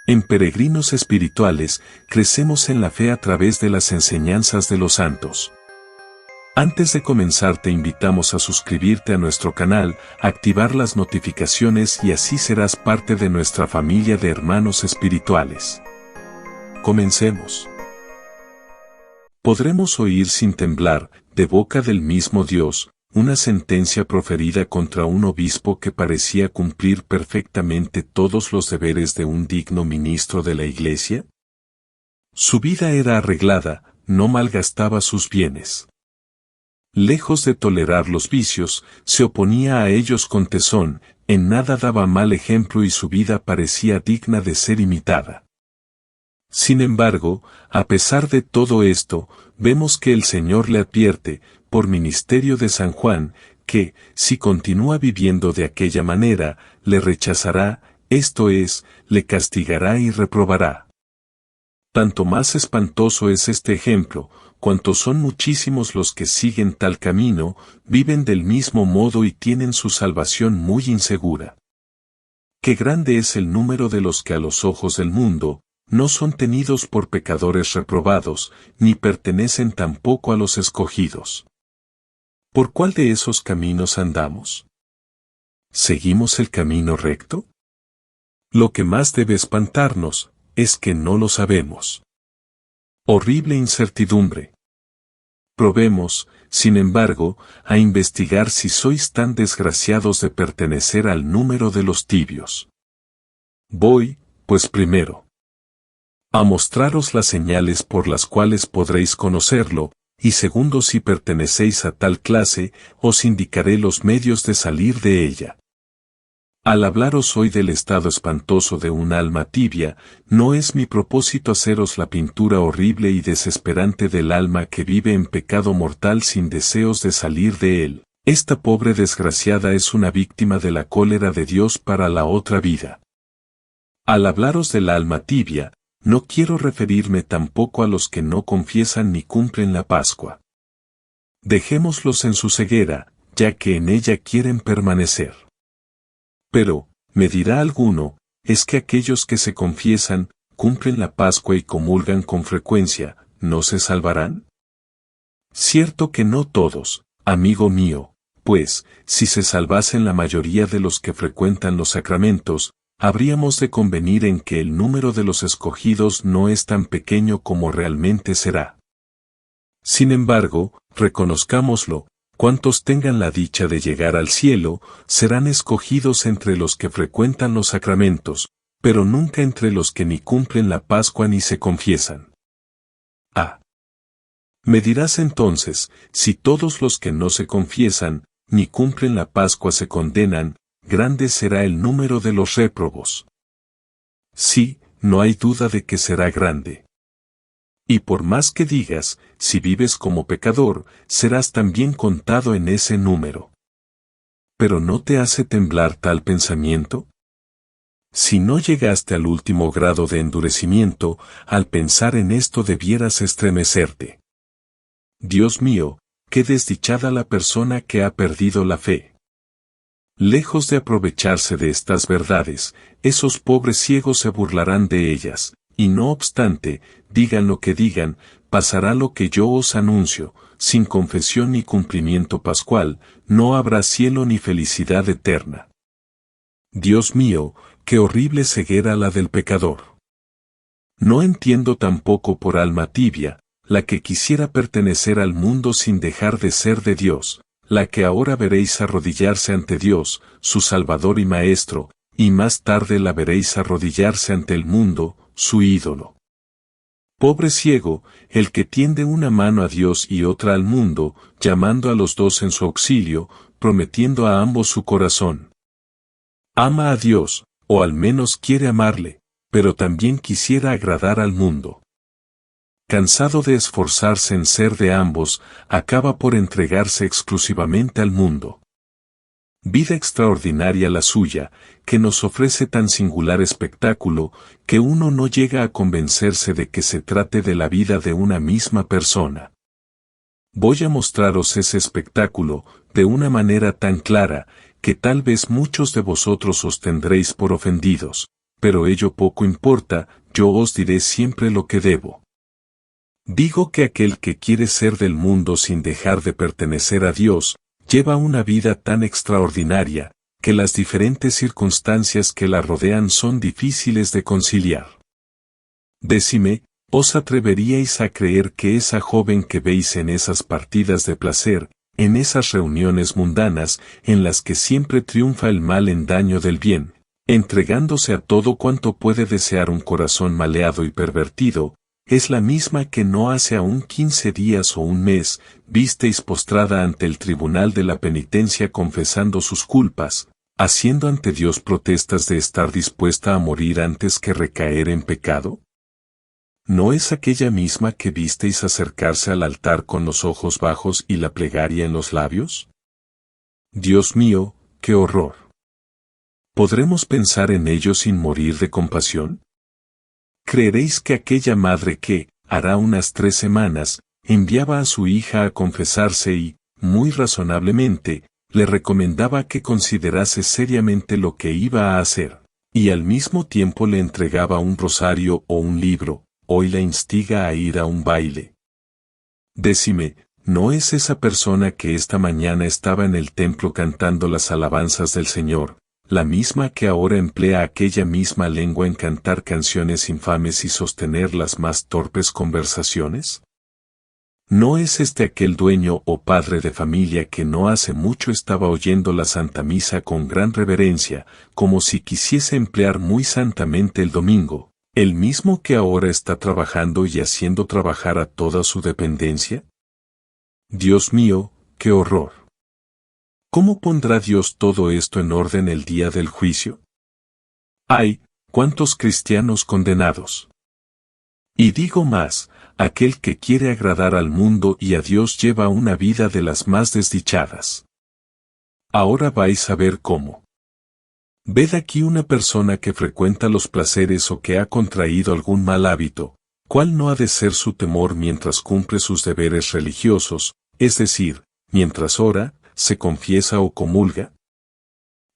En Peregrinos Espirituales, crecemos en la fe a través de las enseñanzas de los santos. Antes de comenzar te invitamos a suscribirte a nuestro canal, activar las notificaciones y así serás parte de nuestra familia de hermanos espirituales. Comencemos. Podremos oír sin temblar, de boca del mismo Dios, una sentencia proferida contra un obispo que parecía cumplir perfectamente todos los deberes de un digno ministro de la Iglesia. Su vida era arreglada, no malgastaba sus bienes. Lejos de tolerar los vicios, se oponía a ellos con tesón, en nada daba mal ejemplo y su vida parecía digna de ser imitada. Sin embargo, a pesar de todo esto, vemos que el Señor le advierte, por ministerio de San Juan, que, si continúa viviendo de aquella manera, le rechazará, esto es, le castigará y reprobará. Tanto más espantoso es este ejemplo, cuanto son muchísimos los que siguen tal camino, viven del mismo modo y tienen su salvación muy insegura. Qué grande es el número de los que a los ojos del mundo, no son tenidos por pecadores reprobados, ni pertenecen tampoco a los escogidos. ¿Por cuál de esos caminos andamos? ¿Seguimos el camino recto? Lo que más debe espantarnos, es que no lo sabemos. Horrible incertidumbre. Probemos, sin embargo, a investigar si sois tan desgraciados de pertenecer al número de los tibios. Voy, pues primero, a mostraros las señales por las cuales podréis conocerlo, y segundo si pertenecéis a tal clase, os indicaré los medios de salir de ella. Al hablaros hoy del estado espantoso de un alma tibia, no es mi propósito haceros la pintura horrible y desesperante del alma que vive en pecado mortal sin deseos de salir de él. Esta pobre desgraciada es una víctima de la cólera de Dios para la otra vida. Al hablaros del alma tibia, no quiero referirme tampoco a los que no confiesan ni cumplen la Pascua. Dejémoslos en su ceguera, ya que en ella quieren permanecer. Pero, me dirá alguno, es que aquellos que se confiesan, cumplen la Pascua y comulgan con frecuencia, ¿no se salvarán? Cierto que no todos, amigo mío, pues, si se salvasen la mayoría de los que frecuentan los sacramentos, habríamos de convenir en que el número de los escogidos no es tan pequeño como realmente será. Sin embargo, reconozcámoslo, cuantos tengan la dicha de llegar al cielo, serán escogidos entre los que frecuentan los sacramentos, pero nunca entre los que ni cumplen la Pascua ni se confiesan. Me dirás entonces, si todos los que no se confiesan, ni cumplen la Pascua se condenan, grande será el número de los réprobos. Sí, no hay duda de que será grande. Y por más que digas, si vives como pecador, serás también contado en ese número. ¿Pero no te hace temblar tal pensamiento? Si no llegaste al último grado de endurecimiento, al pensar en esto debieras estremecerte. Dios mío, qué desdichada la persona que ha perdido la fe. Lejos de aprovecharse de estas verdades, esos pobres ciegos se burlarán de ellas, y no obstante, digan lo que digan, pasará lo que yo os anuncio, sin confesión ni cumplimiento pascual, no habrá cielo ni felicidad eterna. Dios mío, qué horrible ceguera la del pecador. No entiendo tampoco por alma tibia, la que quisiera pertenecer al mundo sin dejar de ser de Dios, la que ahora veréis arrodillarse ante Dios, su Salvador y Maestro, y más tarde la veréis arrodillarse ante el mundo, su ídolo. Pobre ciego, el que tiende una mano a Dios y otra al mundo, llamando a los dos en su auxilio, prometiendo a ambos su corazón. Ama a Dios, o al menos quiere amarle, pero también quisiera agradar al mundo. Cansado de esforzarse en ser de ambos, acaba por entregarse exclusivamente al mundo. Vida extraordinaria la suya, que nos ofrece tan singular espectáculo, que uno no llega a convencerse de que se trate de la vida de una misma persona. Voy a mostraros ese espectáculo, de una manera tan clara, que tal vez muchos de vosotros os tendréis por ofendidos, pero ello poco importa, yo os diré siempre lo que debo. Digo que aquel que quiere ser del mundo sin dejar de pertenecer a Dios, lleva una vida tan extraordinaria, que las diferentes circunstancias que la rodean son difíciles de conciliar. Decime, ¿os atreveríais a creer que esa joven que veis en esas partidas de placer, en esas reuniones mundanas, en las que siempre triunfa el mal en daño del bien, entregándose a todo cuanto puede desear un corazón maleado y pervertido, es la misma que no hace aún 15 días o un mes, visteis postrada ante el tribunal de la penitencia confesando sus culpas, haciendo ante Dios protestas de estar dispuesta a morir antes que recaer en pecado? ¿No es aquella misma que visteis acercarse al altar con los ojos bajos y la plegaria en los labios? Dios mío, qué horror. ¿Podremos pensar en ello sin morir de compasión? ¿Creeréis que aquella madre que, hará unas 3 semanas, enviaba a su hija a confesarse y, muy razonablemente, le recomendaba que considerase seriamente lo que iba a hacer, y al mismo tiempo le entregaba un rosario o un libro, hoy la instiga a ir a un baile? Decime, ¿no es esa persona que esta mañana estaba en el templo cantando las alabanzas del Señor, la misma que ahora emplea aquella misma lengua en cantar canciones infames y sostener las más torpes conversaciones? ¿No es este aquel dueño o padre de familia que no hace mucho estaba oyendo la Santa Misa con gran reverencia, como si quisiese emplear muy santamente el domingo, el mismo que ahora está trabajando y haciendo trabajar a toda su dependencia? Dios mío, qué horror. ¿Cómo pondrá Dios todo esto en orden el día del juicio? ¡Ay, cuántos cristianos condenados! Y digo más, aquel que quiere agradar al mundo y a Dios lleva una vida de las más desdichadas. Ahora vais a ver cómo. Ved aquí una persona que frecuenta los placeres o que ha contraído algún mal hábito, ¿cuál no ha de ser su temor mientras cumple sus deberes religiosos, es decir, mientras ora, se confiesa o comulga?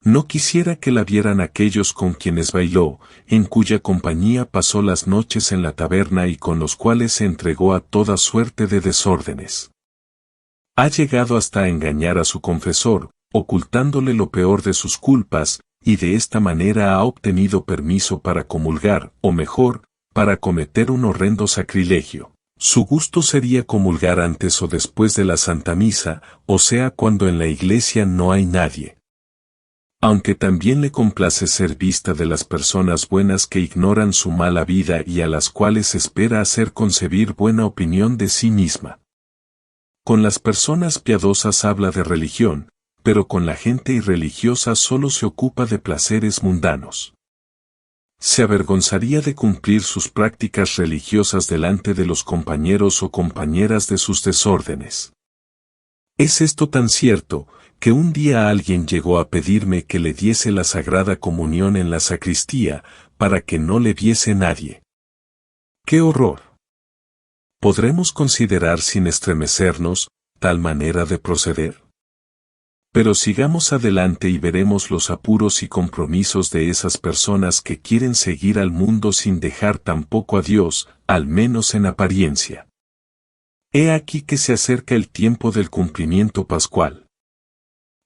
No quisiera que la vieran aquellos con quienes bailó, en cuya compañía pasó las noches en la taberna y con los cuales se entregó a toda suerte de desórdenes. Ha llegado hasta a engañar a su confesor, ocultándole lo peor de sus culpas, y de esta manera ha obtenido permiso para comulgar, o mejor, para cometer un horrendo sacrilegio. Su gusto sería comulgar antes o después de la Santa Misa, o sea cuando en la iglesia no hay nadie. Aunque también le complace ser vista de las personas buenas que ignoran su mala vida y a las cuales espera hacer concebir buena opinión de sí misma. Con las personas piadosas habla de religión, pero con la gente irreligiosa solo se ocupa de placeres mundanos. Se avergonzaría de cumplir sus prácticas religiosas delante de los compañeros o compañeras de sus desórdenes. Es esto tan cierto, que un día alguien llegó a pedirme que le diese la Sagrada Comunión en la sacristía, para que no le viese nadie. ¡Qué horror! ¿Podremos considerar sin estremecernos tal manera de proceder? Pero sigamos adelante y veremos los apuros y compromisos de esas personas que quieren seguir al mundo sin dejar tampoco a Dios, al menos en apariencia. He aquí que se acerca el tiempo del cumplimiento pascual.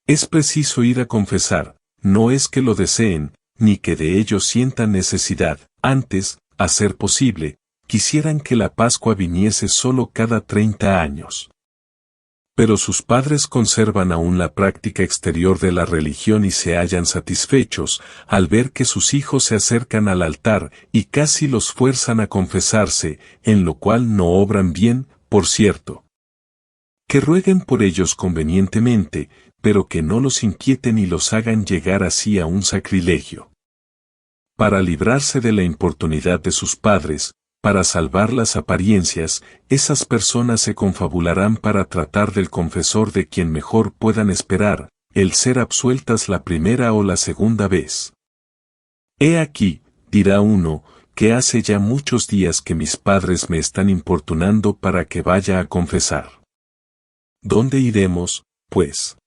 Es preciso ir a confesar, no es que lo deseen, ni que de ello sientan necesidad, antes, a ser posible, quisieran que la Pascua viniese solo cada 30 años. Pero sus padres conservan aún la práctica exterior de la religión y se hallan satisfechos al ver que sus hijos se acercan al altar y casi los fuerzan a confesarse, en lo cual no obran bien, por cierto. Que rueguen por ellos convenientemente, pero que no los inquieten y los hagan llegar así a un sacrilegio. Para librarse de la importunidad de sus padres, para salvar las apariencias, esas personas se confabularán para tratar del confesor de quien mejor puedan esperar, el ser absueltas la primera o la segunda vez. He aquí, dirá uno, que hace ya muchos días que mis padres me están importunando para que vaya a confesar. ¿Dónde iremos, pues?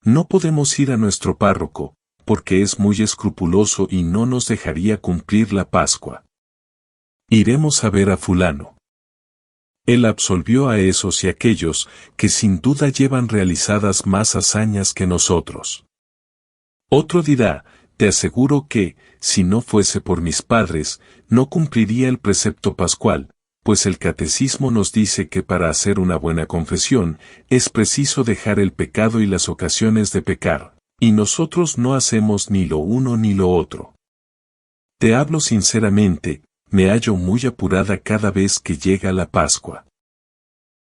No podemos ir a nuestro párroco, porque es muy escrupuloso y no nos dejaría cumplir la Pascua. Iremos a ver a fulano. Él absolvió a esos y aquellos que sin duda llevan realizadas más hazañas que nosotros. Otro dirá, te aseguro que, si no fuese por mis padres, no cumpliría el precepto pascual, pues el catecismo nos dice que para hacer una buena confesión, es preciso dejar el pecado y las ocasiones de pecar, y nosotros no hacemos ni lo uno ni lo otro. Te hablo sinceramente, me hallo muy apurada cada vez que llega la Pascua.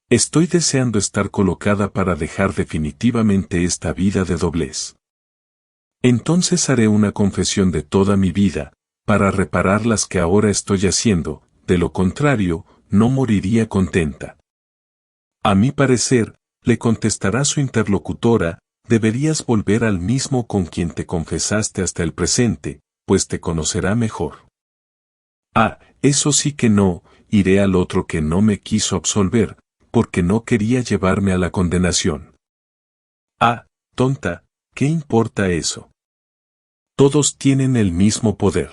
Estoy deseando estar colocada para dejar definitivamente esta vida de doblez. Entonces haré una confesión de toda mi vida, para reparar las que ahora estoy haciendo, de lo contrario, no moriría contenta. A mi parecer, le contestará su interlocutora, deberías volver al mismo con quien te confesaste hasta el presente, pues te conocerá mejor. Ah, eso sí que no, iré al otro que no me quiso absolver, porque no quería llevarme a la condenación. Ah, tonta, ¿qué importa eso? Todos tienen el mismo poder.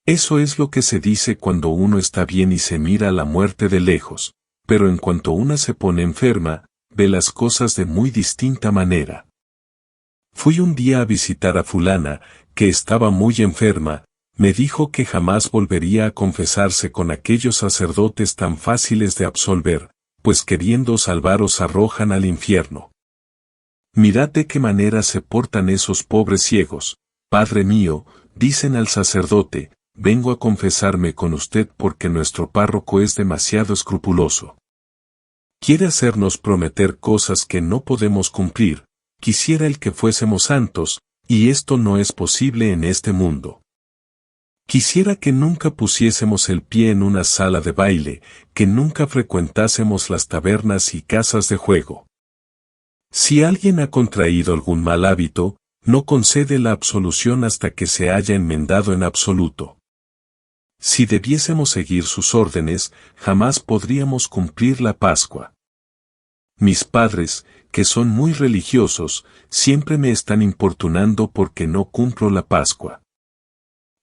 Eso es lo que se dice cuando uno está bien y se mira la muerte de lejos, pero en cuanto una se pone enferma, ve las cosas de muy distinta manera. Fui un día a visitar a fulana, que estaba muy enferma, me dijo que jamás volvería a confesarse con aquellos sacerdotes tan fáciles de absolver, pues queriendo salvar os arrojan al infierno. Mirad de qué manera se portan esos pobres ciegos. Padre mío, dicen al sacerdote, vengo a confesarme con usted porque nuestro párroco es demasiado escrupuloso. Quiere hacernos prometer cosas que no podemos cumplir, quisiera el que fuésemos santos, y esto no es posible en este mundo. Quisiera que nunca pusiésemos el pie en una sala de baile, que nunca frecuentásemos las tabernas y casas de juego. Si alguien ha contraído algún mal hábito, no concede la absolución hasta que se haya enmendado en absoluto. Si debiésemos seguir sus órdenes, jamás podríamos cumplir la Pascua. Mis padres, que son muy religiosos, siempre me están importunando porque no cumplo la Pascua.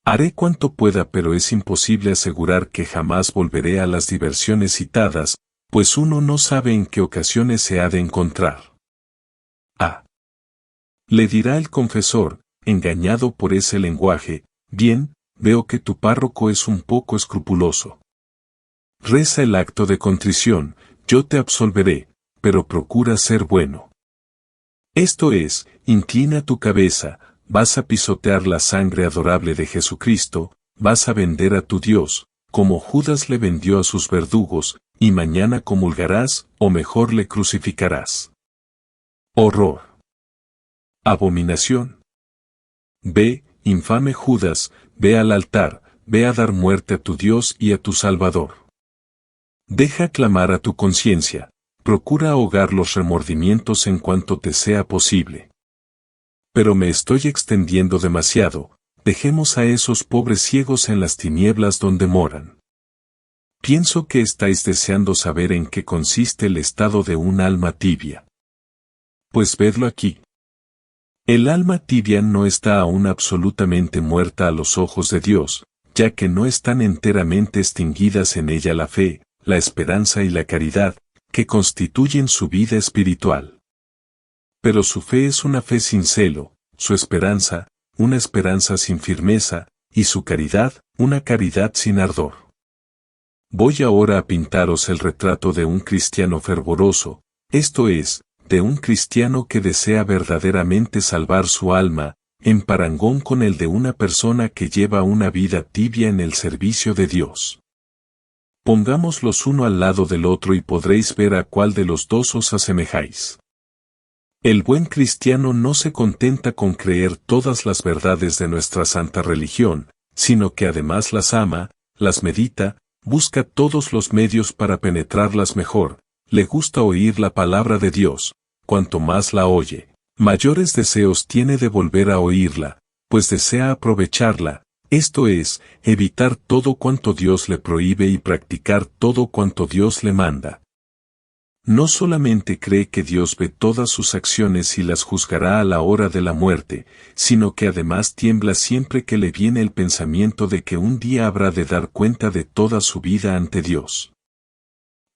Haré cuanto pueda, pero es imposible asegurar que jamás volveré a las diversiones citadas, pues uno no sabe en qué ocasiones se ha de encontrar. Ah. Le dirá el confesor, engañado por ese lenguaje, bien, veo que tu párroco es un poco escrupuloso. Reza el acto de contrición, yo te absolveré, pero procura ser bueno. Esto es, inclina tu cabeza, vas a pisotear la sangre adorable de Jesucristo, vas a vender a tu Dios, como Judas le vendió a sus verdugos, y mañana comulgarás, o mejor le crucificarás. Horror. Abominación. Ve, infame Judas, ve al altar, ve a dar muerte a tu Dios y a tu Salvador. Deja clamar a tu conciencia, procura ahogar los remordimientos en cuanto te sea posible. Pero me estoy extendiendo demasiado, dejemos a esos pobres ciegos en las tinieblas donde moran. Pienso que estáis deseando saber en qué consiste el estado de un alma tibia. Pues vedlo aquí. El alma tibia no está aún absolutamente muerta a los ojos de Dios, ya que no están enteramente extinguidas en ella la fe, la esperanza y la caridad, que constituyen su vida espiritual. Pero su fe es una fe sin celo, su esperanza, una esperanza sin firmeza, y su caridad, una caridad sin ardor. Voy ahora a pintaros el retrato de un cristiano fervoroso, esto es, de un cristiano que desea verdaderamente salvar su alma, en parangón con el de una persona que lleva una vida tibia en el servicio de Dios. Pongámoslos uno al lado del otro y podréis ver a cuál de los dos os asemejáis. El buen cristiano no se contenta con creer todas las verdades de nuestra santa religión, sino que además las ama, las medita, busca todos los medios para penetrarlas mejor, le gusta oír la palabra de Dios, cuanto más la oye, mayores deseos tiene de volver a oírla, pues desea aprovecharla, esto es, evitar todo cuanto Dios le prohíbe y practicar todo cuanto Dios le manda. No solamente cree que Dios ve todas sus acciones y las juzgará a la hora de la muerte, sino que además tiembla siempre que le viene el pensamiento de que un día habrá de dar cuenta de toda su vida ante Dios.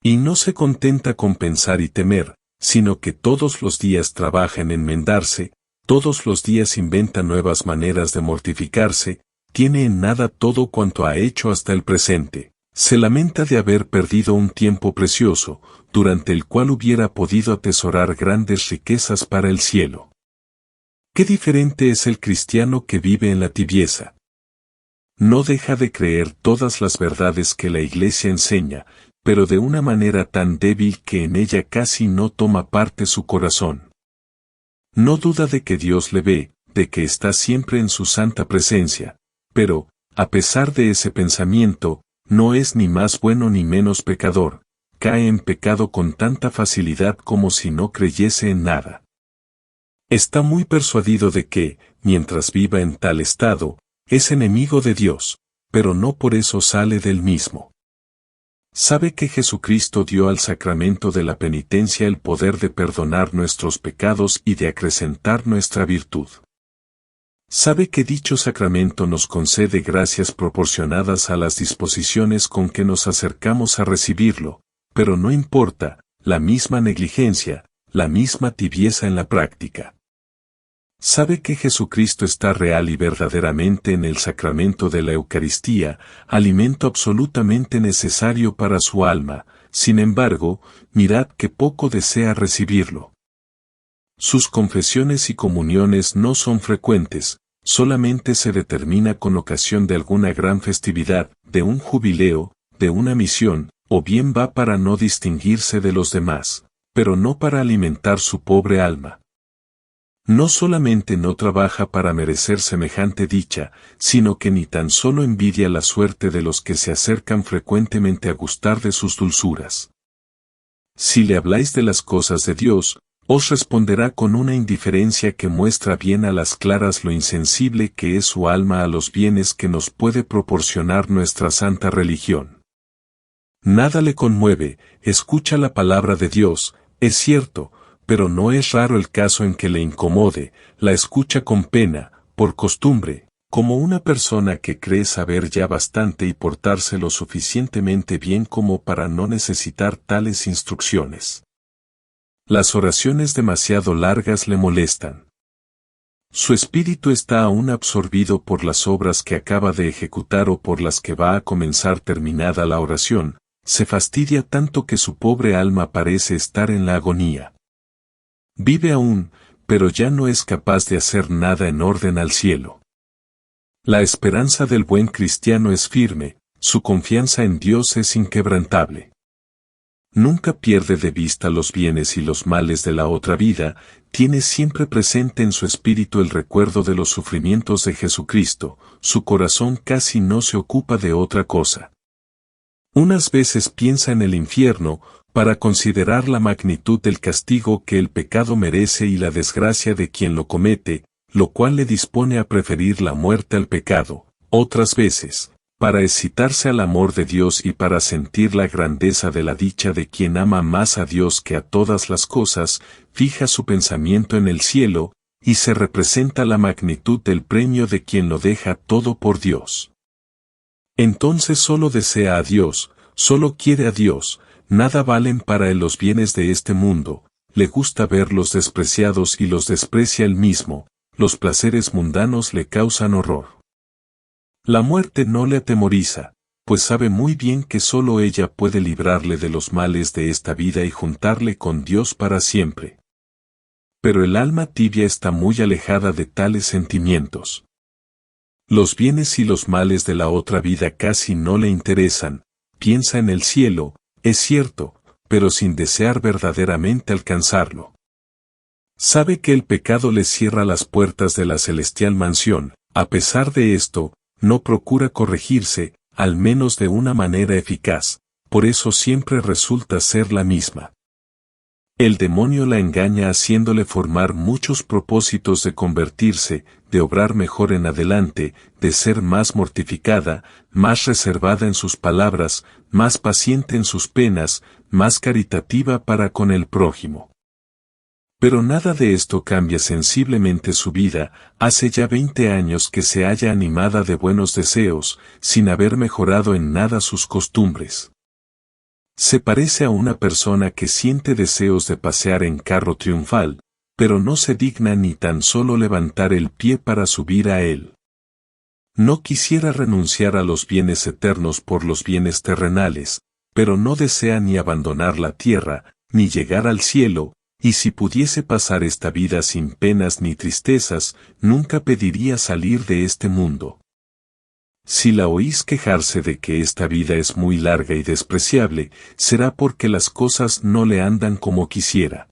Y no se contenta con pensar y temer, sino que todos los días trabaja en enmendarse, todos los días inventa nuevas maneras de mortificarse, tiene en nada todo cuanto ha hecho hasta el presente. Se lamenta de haber perdido un tiempo precioso, durante el cual hubiera podido atesorar grandes riquezas para el cielo. Qué diferente es el cristiano que vive en la tibieza. No deja de creer todas las verdades que la Iglesia enseña, pero de una manera tan débil que en ella casi no toma parte su corazón. No duda de que Dios le ve, de que está siempre en su santa presencia, pero, a pesar de ese pensamiento, no es ni más bueno ni menos pecador, cae en pecado con tanta facilidad como si no creyese en nada. Está muy persuadido de que, mientras viva en tal estado, es enemigo de Dios, pero no por eso sale del mismo. Sabe que Jesucristo dio al sacramento de la penitencia el poder de perdonar nuestros pecados y de acrecentar nuestra virtud. Sabe que dicho sacramento nos concede gracias proporcionadas a las disposiciones con que nos acercamos a recibirlo, pero no importa, la misma negligencia, la misma tibieza en la práctica. Sabe que Jesucristo está real y verdaderamente en el sacramento de la Eucaristía, alimento absolutamente necesario para su alma, sin embargo, mirad que poco desea recibirlo. Sus confesiones y comuniones no son frecuentes, solamente se determina con ocasión de alguna gran festividad, de un jubileo, de una misión, o bien va para no distinguirse de los demás, pero no para alimentar su pobre alma. No solamente no trabaja para merecer semejante dicha, sino que ni tan solo envidia la suerte de los que se acercan frecuentemente a gustar de sus dulzuras. Si le habláis de las cosas de Dios, os responderá con una indiferencia que muestra bien a las claras lo insensible que es su alma a los bienes que nos puede proporcionar nuestra santa religión. Nada le conmueve, escucha la palabra de Dios, es cierto, pero no es raro el caso en que le incomode, la escucha con pena, por costumbre, como una persona que cree saber ya bastante y portarse lo suficientemente bien como para no necesitar tales instrucciones. Las oraciones demasiado largas le molestan. Su espíritu está aún absorbido por las obras que acaba de ejecutar o por las que va a comenzar terminada la oración, se fastidia tanto que su pobre alma parece estar en la agonía. Vive aún, pero ya no es capaz de hacer nada en orden al cielo. La esperanza del buen cristiano es firme, su confianza en Dios es inquebrantable. Nunca pierde de vista los bienes y los males de la otra vida, tiene siempre presente en su espíritu el recuerdo de los sufrimientos de Jesucristo, su corazón casi no se ocupa de otra cosa. Unas veces piensa en el infierno, para considerar la magnitud del castigo que el pecado merece y la desgracia de quien lo comete, lo cual le dispone a preferir la muerte al pecado. Otras veces, para excitarse al amor de Dios y para sentir la grandeza de la dicha de quien ama más a Dios que a todas las cosas, fija su pensamiento en el cielo, y se representa la magnitud del premio de quien lo deja todo por Dios. Entonces solo desea a Dios, solo quiere a Dios, nada valen para él los bienes de este mundo, le gusta verlos despreciados y los desprecia él mismo, los placeres mundanos le causan horror. La muerte no le atemoriza, pues sabe muy bien que solo ella puede librarle de los males de esta vida y juntarle con Dios para siempre. Pero el alma tibia está muy alejada de tales sentimientos. Los bienes y los males de la otra vida casi no le interesan, piensa en el cielo, es cierto, pero sin desear verdaderamente alcanzarlo. Sabe que el pecado le cierra las puertas de la celestial mansión, a pesar de esto, no procura corregirse, al menos de una manera eficaz, por eso siempre resulta ser la misma. El demonio la engaña haciéndole formar muchos propósitos de convertirse, de obrar mejor en adelante, de ser más mortificada, más reservada en sus palabras, más paciente en sus penas, más caritativa para con el prójimo. Pero nada de esto cambia sensiblemente su vida. Hace ya 20 años que se halla animada de buenos deseos, sin haber mejorado en nada sus costumbres. Se parece a una persona que siente deseos de pasear en carro triunfal, pero no se digna ni tan solo levantar el pie para subir a él. No quisiera renunciar a los bienes eternos por los bienes terrenales, pero no desea ni abandonar la tierra, ni llegar al cielo, y si pudiese pasar esta vida sin penas ni tristezas, nunca pediría salir de este mundo. Si la oís quejarse de que esta vida es muy larga y despreciable, será porque las cosas no le andan como quisiera.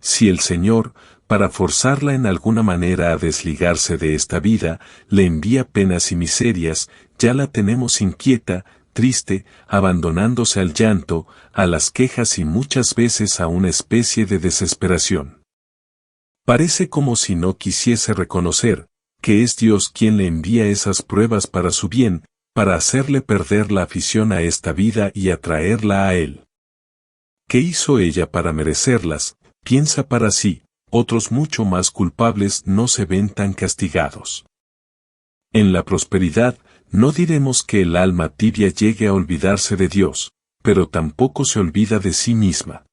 Si el Señor, para forzarla en alguna manera a desligarse de esta vida, le envía penas y miserias, ya la tenemos inquieta, triste, abandonándose al llanto, a las quejas y muchas veces a una especie de desesperación. Parece como si no quisiese reconocer que es Dios quien le envía esas pruebas para su bien, para hacerle perder la afición a esta vida y atraerla a Él. ¿Qué hizo ella para merecerlas? Piensa para sí, otros mucho más culpables no se ven tan castigados. En la prosperidad, no diremos que el alma tibia llegue a olvidarse de Dios, pero tampoco se olvida de sí misma.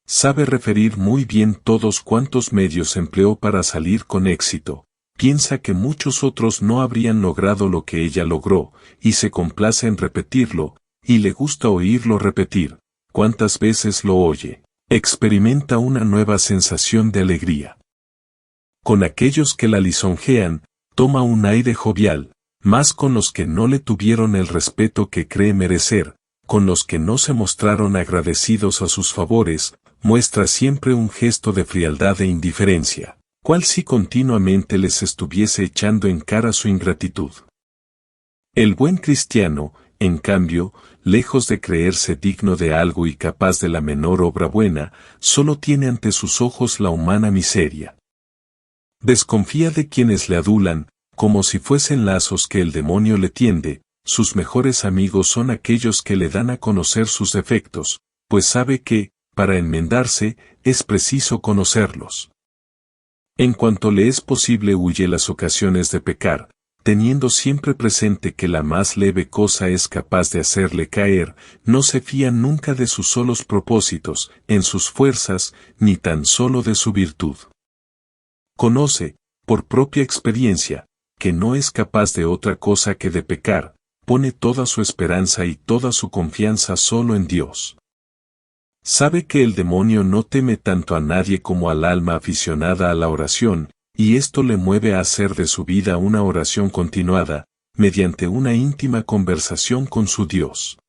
Sabe referir muy bien todos cuantos medios empleó para salir con éxito. Piensa que muchos otros no habrían logrado lo que ella logró, y se complace en repetirlo, y le gusta oírlo repetir. Cuántas veces lo oye, experimenta una nueva sensación de alegría. Con aquellos que la lisonjean, toma un aire jovial, más con los que no le tuvieron el respeto que cree merecer, con los que no se mostraron agradecidos a sus favores, muestra siempre un gesto de frialdad e indiferencia, cual si continuamente les estuviese echando en cara su ingratitud. El buen cristiano, en cambio, lejos de creerse digno de algo y capaz de la menor obra buena, solo tiene ante sus ojos la humana miseria. Desconfía de quienes le adulan, como si fuesen lazos que el demonio le tiende. Sus mejores amigos son aquellos que le dan a conocer sus defectos, pues sabe que, para enmendarse, es preciso conocerlos. En cuanto le es posible huye las ocasiones de pecar, teniendo siempre presente que la más leve cosa es capaz de hacerle caer, no se fía nunca de sus solos propósitos, en sus fuerzas, ni tan solo de su virtud. Conoce, por propia experiencia, que no es capaz de otra cosa que de pecar, pone toda su esperanza y toda su confianza solo en Dios. Sabe que el demonio no teme tanto a nadie como al alma aficionada a la oración, y esto le mueve a hacer de su vida una oración continuada, mediante una íntima conversación con su Dios.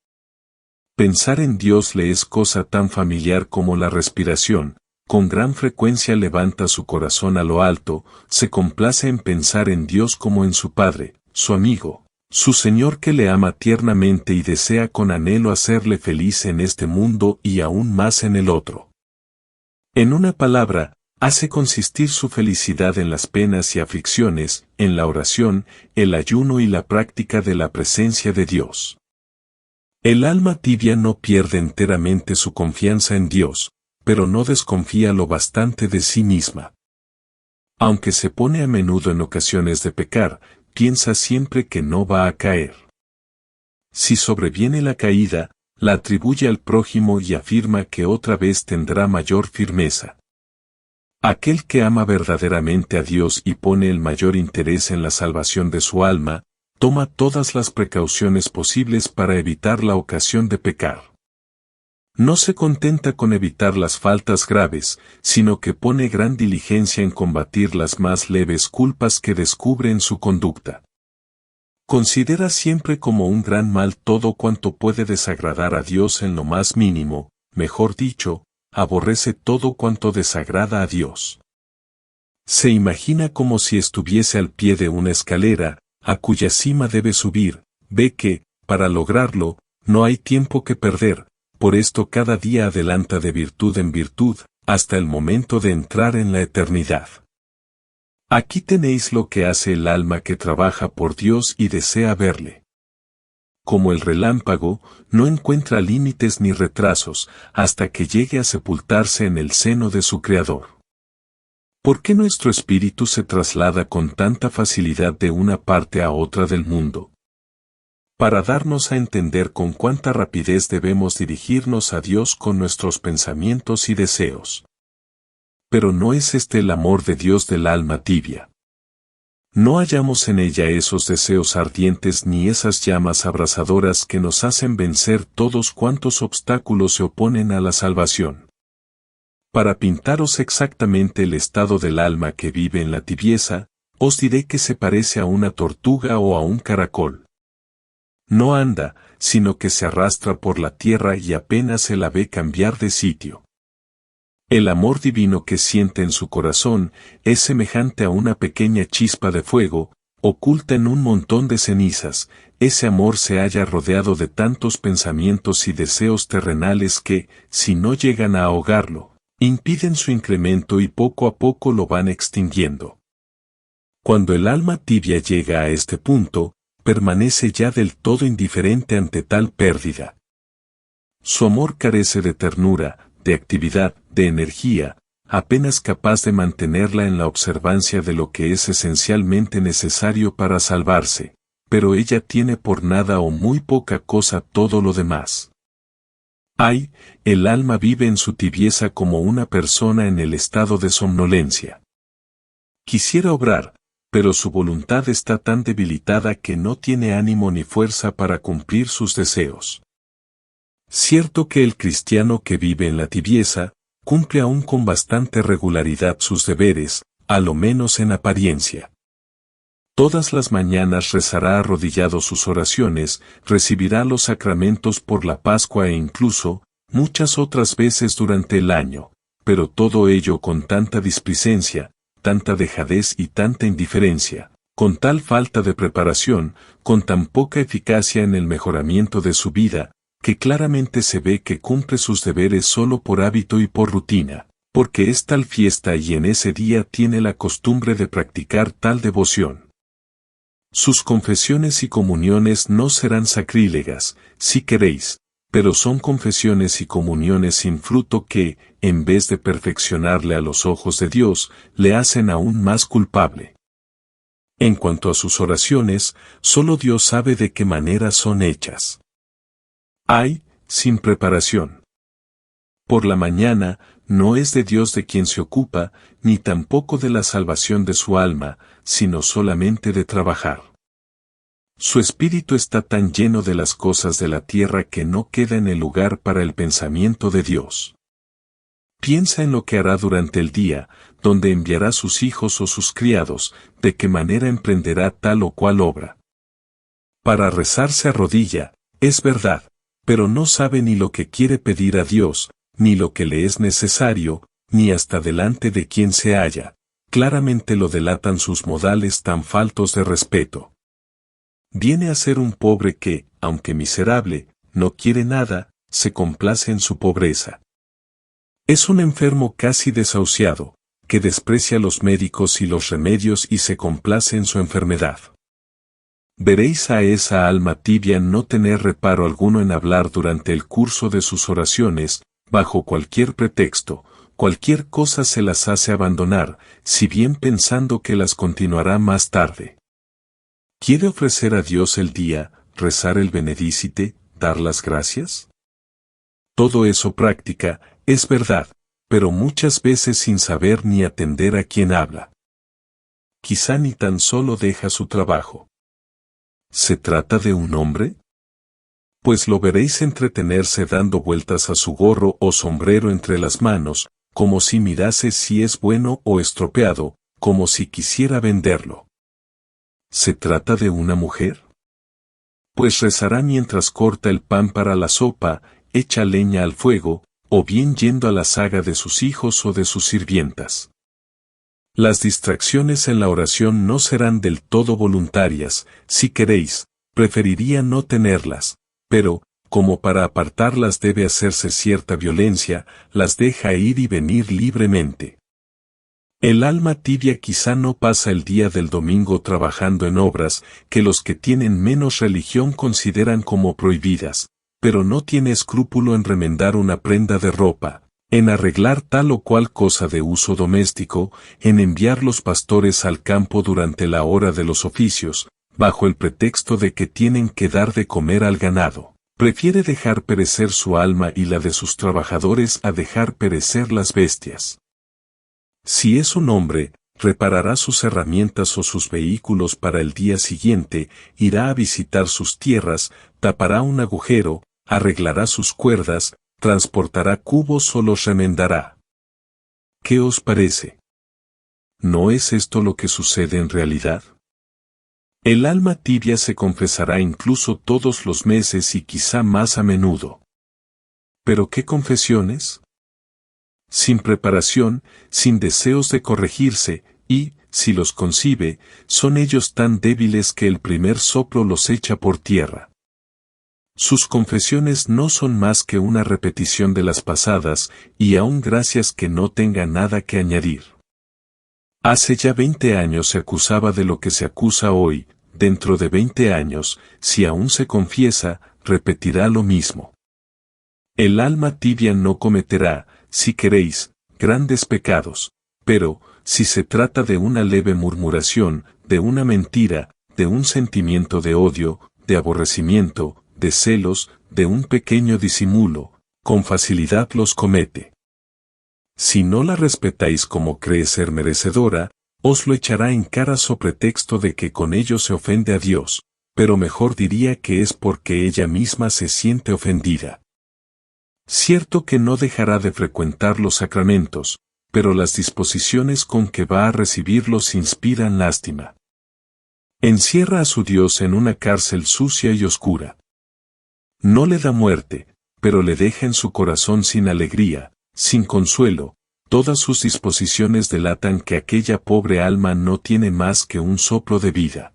Pensar en Dios le es cosa tan familiar como la respiración, con gran frecuencia levanta su corazón a lo alto, se complace en pensar en Dios como en su Padre, su amigo, su Señor que le ama tiernamente y desea con anhelo hacerle feliz en este mundo y aún más en el otro. En una palabra, hace consistir su felicidad en las penas y aflicciones, en la oración, el ayuno y la práctica de la presencia de Dios. El alma tibia no pierde enteramente su confianza en Dios, pero no desconfía lo bastante de sí misma. Aunque se pone a menudo en ocasiones de pecar, piensa siempre que no va a caer. Si sobreviene la caída, la atribuye al prójimo y afirma que otra vez tendrá mayor firmeza. Aquel que ama verdaderamente a Dios y pone el mayor interés en la salvación de su alma, toma todas las precauciones posibles para evitar la ocasión de pecar. No se contenta con evitar las faltas graves, sino que pone gran diligencia en combatir las más leves culpas que descubre en su conducta. Considera siempre como un gran mal todo cuanto puede desagradar a Dios en lo más mínimo, mejor dicho, aborrece todo cuanto desagrada a Dios. Se imagina como si estuviese al pie de una escalera, a cuya cima debe subir, ve que, para lograrlo, no hay tiempo que perder, por esto cada día adelanta de virtud en virtud, hasta el momento de entrar en la eternidad. Aquí tenéis lo que hace el alma que trabaja por Dios y desea verle. Como el relámpago, no encuentra límites ni retrasos, hasta que llegue a sepultarse en el seno de su Creador. ¿Por qué nuestro espíritu se traslada con tanta facilidad de una parte a otra del mundo? Para darnos a entender con cuánta rapidez debemos dirigirnos a Dios con nuestros pensamientos y deseos. Pero no es este el amor de Dios del alma tibia. No hallamos en ella esos deseos ardientes ni esas llamas abrasadoras que nos hacen vencer todos cuantos obstáculos se oponen a la salvación. Para pintaros exactamente el estado del alma que vive en la tibieza, os diré que se parece a una tortuga o a un caracol. No anda, sino que se arrastra por la tierra y apenas se la ve cambiar de sitio. El amor divino que siente en su corazón es semejante a una pequeña chispa de fuego, oculta en un montón de cenizas. Ese amor se halla rodeado de tantos pensamientos y deseos terrenales que, si no llegan a ahogarlo, impiden su incremento y poco a poco lo van extinguiendo. Cuando el alma tibia llega a este punto, permanece ya del todo indiferente ante tal pérdida. Su amor carece de ternura, de actividad, de energía, apenas capaz de mantenerla en la observancia de lo que es esencialmente necesario para salvarse, pero ella tiene por nada o muy poca cosa todo lo demás. Ay, el alma vive en su tibieza como una persona en el estado de somnolencia. Quisiera obrar, pero su voluntad está tan debilitada que no tiene ánimo ni fuerza para cumplir sus deseos. Cierto que el cristiano que vive en la tibieza, cumple aún con bastante regularidad sus deberes, a lo menos en apariencia. Todas las mañanas rezará arrodillado sus oraciones, recibirá los sacramentos por la Pascua e incluso, muchas otras veces durante el año, pero todo ello con tanta displicencia, tanta dejadez y tanta indiferencia, con tal falta de preparación, con tan poca eficacia en el mejoramiento de su vida, que claramente se ve que cumple sus deberes solo por hábito y por rutina, porque es tal fiesta y en ese día tiene la costumbre de practicar tal devoción. Sus confesiones y comuniones no serán sacrílegas, si queréis, pero son confesiones y comuniones sin fruto que, en vez de perfeccionarle a los ojos de Dios, le hacen aún más culpable. En cuanto a sus oraciones, solo Dios sabe de qué manera son hechas. Ay, sin preparación. Por la mañana, no es de Dios de quien se ocupa, ni tampoco de la salvación de su alma, sino solamente de trabajar. Su espíritu está tan lleno de las cosas de la tierra que no queda en el lugar para el pensamiento de Dios. Piensa en lo que hará durante el día, donde enviará sus hijos o sus criados, de qué manera emprenderá tal o cual obra. Para rezar se arrodilla, es verdad, pero no sabe ni lo que quiere pedir a Dios, ni lo que le es necesario, ni hasta delante de quién se halla. Claramente lo delatan sus modales tan faltos de respeto. Viene a ser un pobre que, aunque miserable, no quiere nada, se complace en su pobreza. Es un enfermo casi desahuciado, que desprecia los médicos y los remedios y se complace en su enfermedad. Veréis a esa alma tibia no tener reparo alguno en hablar durante el curso de sus oraciones, bajo cualquier pretexto, cualquier cosa se las hace abandonar, si bien pensando que las continuará más tarde. ¿Quiere ofrecer a Dios el día, rezar el Benedicite, dar las gracias? Todo eso práctica, es verdad, pero muchas veces sin saber ni atender a quien habla. Quizá ni tan solo deja su trabajo. ¿Se trata de un hombre? Pues lo veréis entretenerse dando vueltas a su gorro o sombrero entre las manos, como si mirase si es bueno o estropeado, como si quisiera venderlo. ¿Se trata de una mujer? Pues rezará mientras corta el pan para la sopa, echa leña al fuego, o bien yendo a la saga de sus hijos o de sus sirvientas. Las distracciones en la oración no serán del todo voluntarias, si queréis, preferiría no tenerlas, pero, como para apartarlas debe hacerse cierta violencia, las deja ir y venir libremente. El alma tibia quizá no pasa el día del domingo trabajando en obras que los que tienen menos religión consideran como prohibidas, pero no tiene escrúpulo en remendar una prenda de ropa, en arreglar tal o cual cosa de uso doméstico, en enviar los pastores al campo durante la hora de los oficios, bajo el pretexto de que tienen que dar de comer al ganado. Prefiere dejar perecer su alma y la de sus trabajadores a dejar perecer las bestias. Si es un hombre, reparará sus herramientas o sus vehículos para el día siguiente, irá a visitar sus tierras, tapará un agujero, arreglará sus cuerdas, transportará cubos o los remendará. ¿Qué os parece? ¿No es esto lo que sucede en realidad? El alma tibia se confesará incluso todos los meses y quizá más a menudo. ¿Pero qué confesiones? Sin preparación, sin deseos de corregirse, y, si los concibe, son ellos tan débiles que el primer soplo los echa por tierra. Sus confesiones no son más que una repetición de las pasadas, y aún gracias que no tenga nada que añadir. Hace ya 20 años se acusaba de lo que se acusa hoy, dentro de 20 años, si aún se confiesa, repetirá lo mismo. El alma tibia no cometerá, si queréis, grandes pecados, pero, si se trata de una leve murmuración, de una mentira, de un sentimiento de odio, de aborrecimiento, de celos, de un pequeño disimulo, con facilidad los comete. Si no la respetáis como cree ser merecedora, os lo echará en cara so pretexto de que con ello se ofende a Dios, pero mejor diría que es porque ella misma se siente ofendida. Cierto que no dejará de frecuentar los sacramentos, pero las disposiciones con que va a recibirlos inspiran lástima. Encierra a su Dios en una cárcel sucia y oscura. No le da muerte, pero le deja en su corazón sin alegría, sin consuelo. Todas sus disposiciones delatan que aquella pobre alma no tiene más que un soplo de vida.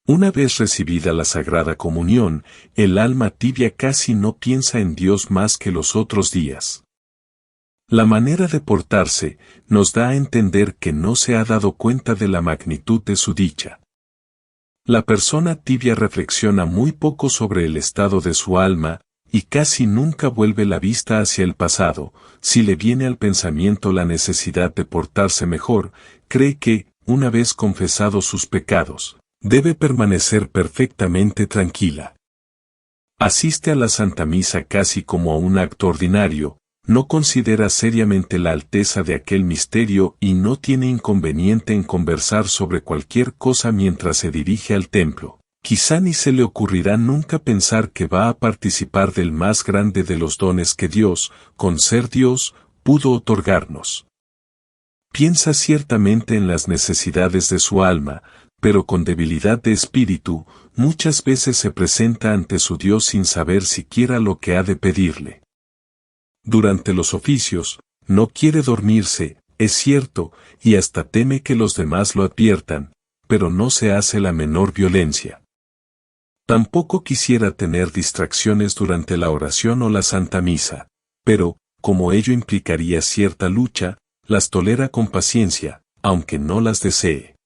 Una vez recibida la Sagrada Comunión, el alma tibia casi no piensa en Dios más que los otros días. La manera de portarse nos da a entender que no se ha dado cuenta de la magnitud de su dicha. La persona tibia reflexiona muy poco sobre el estado de su alma, y casi nunca vuelve la vista hacia el pasado. Si le viene al pensamiento la necesidad de portarse mejor, cree que, una vez confesados sus pecados, debe permanecer perfectamente tranquila. Asiste a la Santa Misa casi como a un acto ordinario, no considera seriamente la alteza de aquel misterio y no tiene inconveniente en conversar sobre cualquier cosa mientras se dirige al templo. Quizá ni se le ocurrirá nunca pensar que va a participar del más grande de los dones que Dios, con ser Dios, pudo otorgarnos. Piensa ciertamente en las necesidades de su alma, pero con debilidad de espíritu, muchas veces se presenta ante su Dios sin saber siquiera lo que ha de pedirle. Durante los oficios, no quiere dormirse, es cierto, y hasta teme que los demás lo adviertan, pero no se hace la menor violencia. Tampoco quisiera tener distracciones durante la oración o la Santa Misa, pero, como ello implicaría cierta lucha, las tolera con paciencia, aunque no las desee.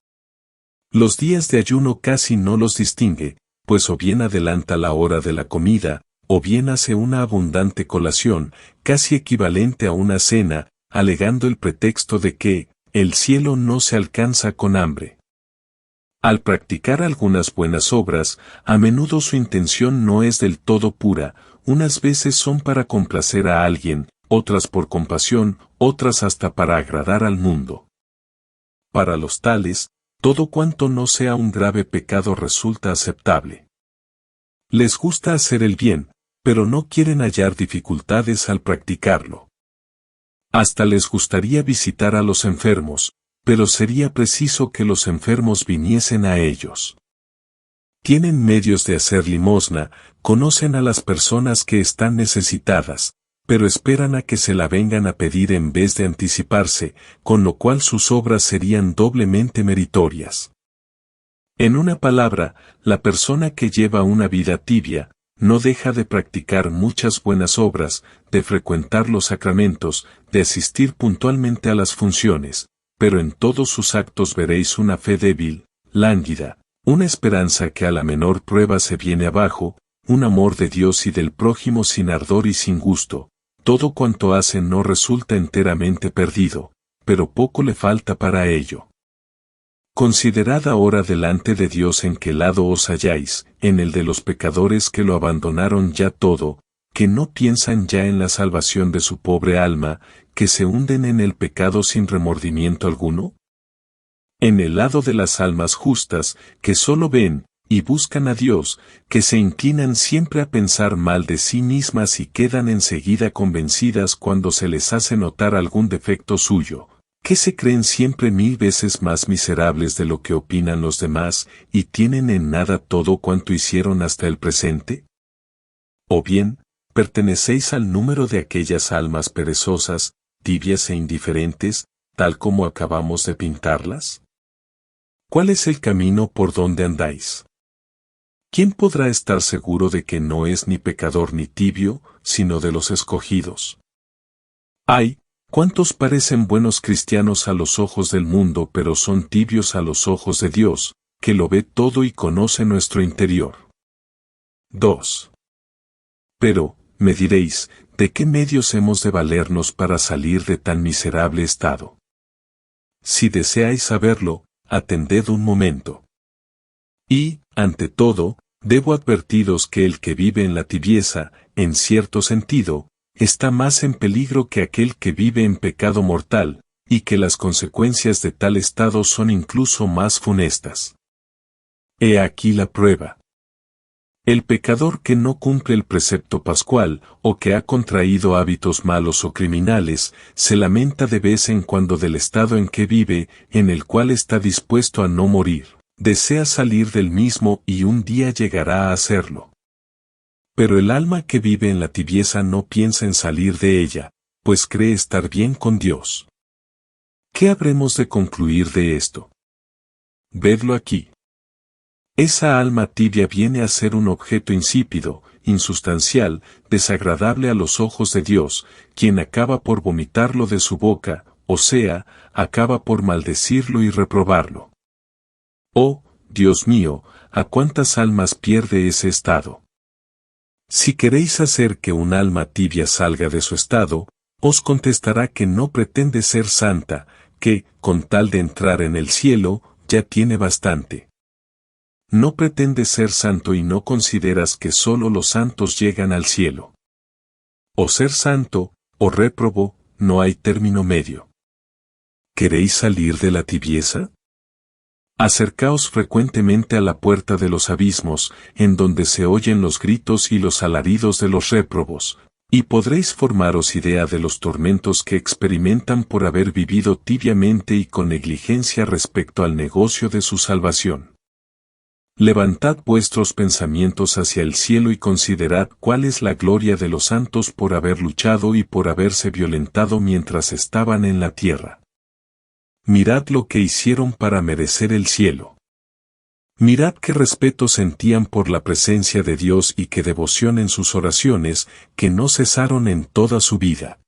Los días de ayuno casi no los distingue, pues o bien adelanta la hora de la comida, o bien hace una abundante colación, casi equivalente a una cena, alegando el pretexto de que, el cielo no se alcanza con hambre. Al practicar algunas buenas obras, a menudo su intención no es del todo pura, unas veces son para complacer a alguien, otras por compasión, otras hasta para agradar al mundo. Para los tales, todo cuanto no sea un grave pecado resulta aceptable. Les gusta hacer el bien, pero no quieren hallar dificultades al practicarlo. Hasta les gustaría visitar a los enfermos, pero sería preciso que los enfermos viniesen a ellos. Tienen medios de hacer limosna, conocen a las personas que están necesitadas, pero esperan a que se la vengan a pedir en vez de anticiparse, con lo cual sus obras serían doblemente meritorias. En una palabra, la persona que lleva una vida tibia, no deja de practicar muchas buenas obras, de frecuentar los sacramentos, de asistir puntualmente a las funciones, pero en todos sus actos veréis una fe débil, lánguida, una esperanza que a la menor prueba se viene abajo, un amor de Dios y del prójimo sin ardor y sin gusto. Todo cuanto hacen no resulta enteramente perdido, pero poco le falta para ello. Considerad ahora delante de Dios en qué lado os halláis, en el de los pecadores que lo abandonaron ya todo, que no piensan ya en la salvación de su pobre alma, que se hunden en el pecado sin remordimiento alguno. En el lado de las almas justas, que solo ven, y buscan a Dios, que se inclinan siempre a pensar mal de sí mismas y quedan enseguida convencidas cuando se les hace notar algún defecto suyo, que se creen siempre 1000 veces más miserables de lo que opinan los demás, y tienen en nada todo cuanto hicieron hasta el presente. O bien, pertenecéis al número de aquellas almas perezosas, tibias e indiferentes, tal como acabamos de pintarlas. ¿Cuál es el camino por donde andáis? ¿Quién podrá estar seguro de que no es ni pecador ni tibio, sino de los escogidos? Ay, cuántos parecen buenos cristianos a los ojos del mundo pero son tibios a los ojos de Dios, que lo ve todo y conoce nuestro interior. 2. Pero, me diréis, ¿de qué medios hemos de valernos para salir de tan miserable estado? Si deseáis saberlo, atended un momento. Y, ante todo, debo advertiros que el que vive en la tibieza, en cierto sentido, está más en peligro que aquel que vive en pecado mortal, y que las consecuencias de tal estado son incluso más funestas. He aquí la prueba. El pecador que no cumple el precepto pascual, o que ha contraído hábitos malos o criminales, se lamenta de vez en cuando del estado en que vive, en el cual está dispuesto a no morir. Desea salir del mismo y un día llegará a hacerlo. Pero el alma que vive en la tibieza no piensa en salir de ella, pues cree estar bien con Dios. ¿Qué habremos de concluir de esto? Vedlo aquí. Esa alma tibia viene a ser un objeto insípido, insustancial, desagradable a los ojos de Dios, quien acaba por vomitarlo de su boca, o sea, acaba por maldecirlo y reprobarlo. Oh, Dios mío, ¿a cuántas almas pierde ese estado? Si queréis hacer que un alma tibia salga de su estado, os contestará que no pretende ser santa, que, con tal de entrar en el cielo, ya tiene bastante. No pretendes ser santo y no consideras que sólo los santos llegan al cielo. O ser santo, o réprobo, no hay término medio. ¿Queréis salir de la tibieza? Acercaos frecuentemente a la puerta de los abismos, en donde se oyen los gritos y los alaridos de los réprobos, y podréis formaros idea de los tormentos que experimentan por haber vivido tibiamente y con negligencia respecto al negocio de su salvación. Levantad vuestros pensamientos hacia el cielo y considerad cuál es la gloria de los santos por haber luchado y por haberse violentado mientras estaban en la tierra. Mirad lo que hicieron para merecer el cielo. Mirad qué respeto sentían por la presencia de Dios y qué devoción en sus oraciones, que no cesaron en toda su vida.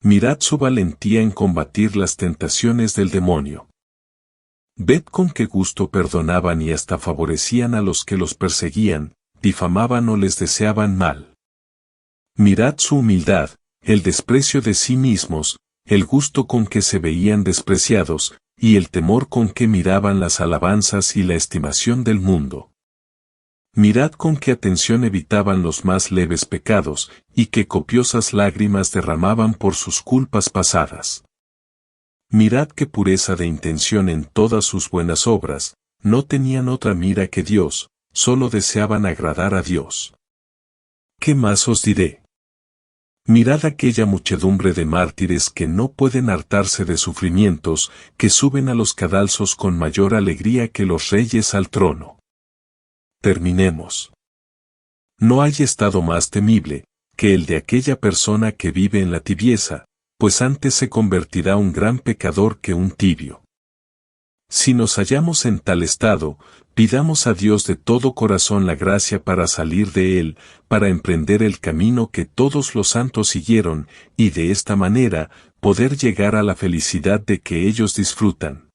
Mirad su valentía en combatir las tentaciones del demonio. Ved con qué gusto perdonaban y hasta favorecían a los que los perseguían, difamaban o les deseaban mal. Mirad su humildad, el desprecio de sí mismos, el gusto con que se veían despreciados, y el temor con que miraban las alabanzas y la estimación del mundo. Mirad con qué atención evitaban los más leves pecados, y qué copiosas lágrimas derramaban por sus culpas pasadas. Mirad qué pureza de intención en todas sus buenas obras, no tenían otra mira que Dios, solo deseaban agradar a Dios. ¿Qué más os diré? Mirad aquella muchedumbre de mártires que no pueden hartarse de sufrimientos, que suben a los cadalsos con mayor alegría que los reyes al trono. Terminemos. No hay estado más temible que el de aquella persona que vive en la tibieza, pues antes se convertirá un gran pecador que un tibio. Si nos hallamos en tal estado, pidamos a Dios de todo corazón la gracia para salir de él, para emprender el camino que todos los santos siguieron, y de esta manera, poder llegar a la felicidad de que ellos disfrutan.